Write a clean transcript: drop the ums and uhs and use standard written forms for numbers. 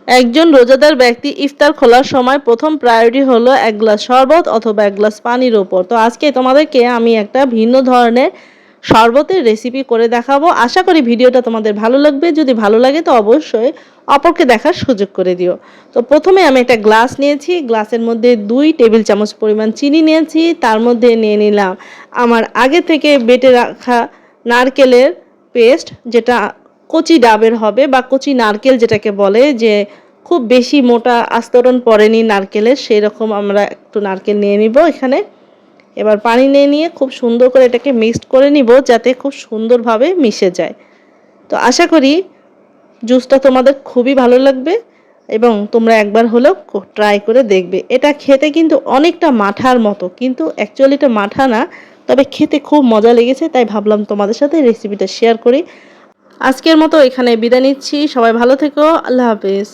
একজন রোজাদার ব্যক্তি ইফতার খোলার সময় প্রথম প্রায়োরিটি হলো এক গ্লাস শরবত অথবা এক গ্লাস পানির ওপর। তো আজকে তোমাদেরকে আমি একটা ভিন্ন ধরনের শরবতের রেসিপি করে দেখাবো। আশা করি ভিডিওটা তোমাদের ভালো লাগবে। যদি ভালো লাগে তো অবশ্যই অপরকে দেখার সুযোগ করে দিও। তো প্রথমে আমি একটা গ্লাস নিয়েছি, গ্লাসের মধ্যে 2 টেবিল চামচ পরিমাণ চিনি নিয়েছি, তার মধ্যে নিয়ে নিলাম আমার আগে থেকে বেটে রাখা নারকেলের পেস্ট, যেটা কচি ডাবের হবে বা কচি নারকেল যেটাকে বলে, যে খুব বেশি মোটা আস্তরণ পড়েনি নারকেলের, সেই রকম আমরা একটু নারকেল নিয়ে নিব এখানে। এবার পানি নিয়ে খুব সুন্দর করে এটাকে মিক্সড করে নিব যাতে খুব সুন্দরভাবে মিশে যায়। তো আশা করি জুসটা তোমাদের খুবই ভালো লাগবে এবং তোমরা একবার হলেও ট্রাই করে দেখবে। এটা খেতে কিন্তু অনেকটা মাঠার মতো, কিন্তু অ্যাকচুয়ালি এটা মাঠা না, তবে খেতে খুব মজা লেগেছে, তাই ভাবলাম তোমাদের সাথে রেসিপিটা শেয়ার করি। আজকের মতো এখানে বিদায় নিচ্ছি। সবাই ভালো থেকো। আল্লাহ হাফেজ।